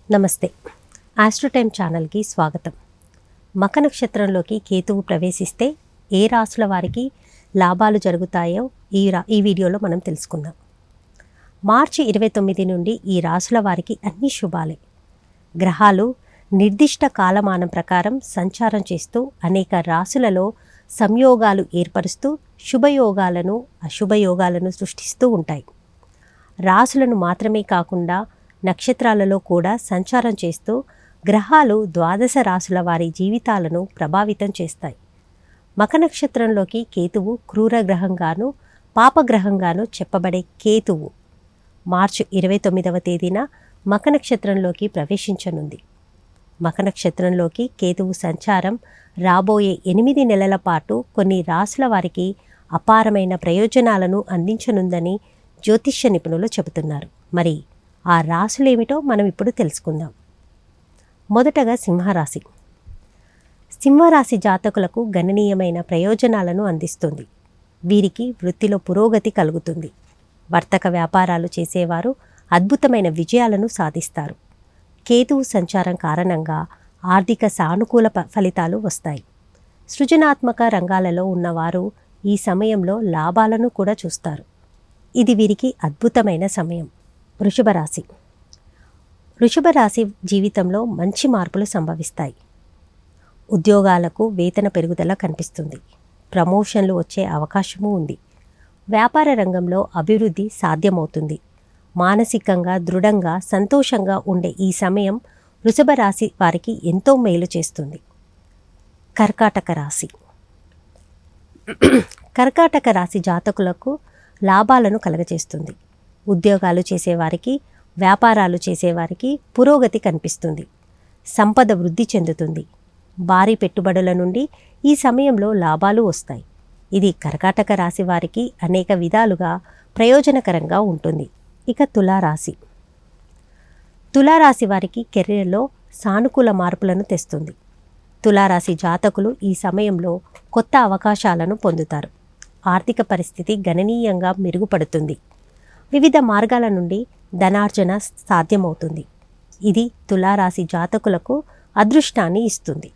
నమస్తే. ఆస్ట్రోటైమ్ ఛానల్కి స్వాగతం. మఖ నక్షత్రంలోకి కేతువు ప్రవేశిస్తే ఏ రాసుల వారికి లాభాలు జరుగుతాయో ఈ వీడియోలో మనం తెలుసుకుందాం. మార్చి 29 నుండి ఈ రాసుల వారికి అన్ని శుభాలే. గ్రహాలు నిర్దిష్ట కాలమానం ప్రకారం సంచారం చేస్తూ అనేక రాసులలో సంయోగాలు ఏర్పరుస్తూ శుభయోగాలను అశుభయోగాలను సృష్టిస్తూ ఉంటాయి. రాసులను మాత్రమే కాకుండా నక్షత్రాలలో కూడా సంచారం చేస్తూ గ్రహాలు ద్వాదశ రాసుల వారి జీవితాలను ప్రభావితం చేస్తాయి. మఖ నక్షత్రంలోకి కేతువు క్రూర గ్రహంగాను పాపగ్రహంగాను చెప్పబడే కేతువు మార్చి 29వ తేదీన మఖ నక్షత్రంలోకి ప్రవేశించనుంది. మఖ నక్షత్రంలోకి కేతువు సంచారం రాబోయే 8 నెలల పాటు కొన్ని రాసుల వారికి అపారమైన ప్రయోజనాలను అందించనుందని జ్యోతిష్య నిపుణులు చెబుతున్నారు. మరి ఆ రాసులేమిటో మనం ఇప్పుడు తెలుసుకుందాం. మొదటగా సింహరాశి. సింహరాశి జాతకులకు గణనీయమైన ప్రయోజనాలను అందిస్తుంది. వీరికి వృత్తిలో పురోగతి కలుగుతుంది. వర్తక వ్యాపారాలు చేసేవారు అద్భుతమైన విజయాలను సాధిస్తారు. కేతువు సంచారం కారణంగా ఆర్థిక సానుకూల ఫలితాలు వస్తాయి. సృజనాత్మక రంగాలలో ఉన్నవారు ఈ సమయంలో లాభాలను కూడా చూస్తారు. ఇది వీరికి అద్భుతమైన సమయం. వృషభ రాశి. వృషభ రాశి జీవితంలో మంచి మార్పులు సంభవిస్తాయి. ఉద్యోగాలకు వేతన పెరుగుదల కనిపిస్తుంది. ప్రమోషన్లు వచ్చే అవకాశము ఉంది. వ్యాపార రంగంలో అభివృద్ధి సాధ్యమవుతుంది. మానసికంగా దృఢంగా సంతోషంగా ఉండే ఈ సమయం వృషభ రాశి వారికి ఎంతో మేలు చేస్తుంది. కర్కాటక రాశి. కర్కాటక రాశి జాతకులకు లాభాలను కలగజేస్తుంది. ఉద్యోగాలు చేసేవారికి వ్యాపారాలు చేసేవారికి పురోగతి కనిపిస్తుంది. సంపద వృద్ధి చెందుతుంది. భారీ పెట్టుబడుల నుండి ఈ సమయంలో లాభాలు వస్తాయి. ఇది కర్కాటక రాశి వారికి అనేక విధాలుగా ప్రయోజనకరంగా ఉంటుంది. ఇక తులారాశి. తులారాశి వారికి కెరీర్లో సానుకూల మార్పులను తెస్తుంది. తులారాశి జాతకులు ఈ సమయంలో కొత్త అవకాశాలను పొందుతారు. ఆర్థిక పరిస్థితి గణనీయంగా మెరుగుపడుతుంది. వివిధ మార్గాల నుండి ధనార్జన సాధ్యమవుతుంది. ఇది తులారాశి జాతకులకు అదృష్టాన్ని ఇస్తుంది.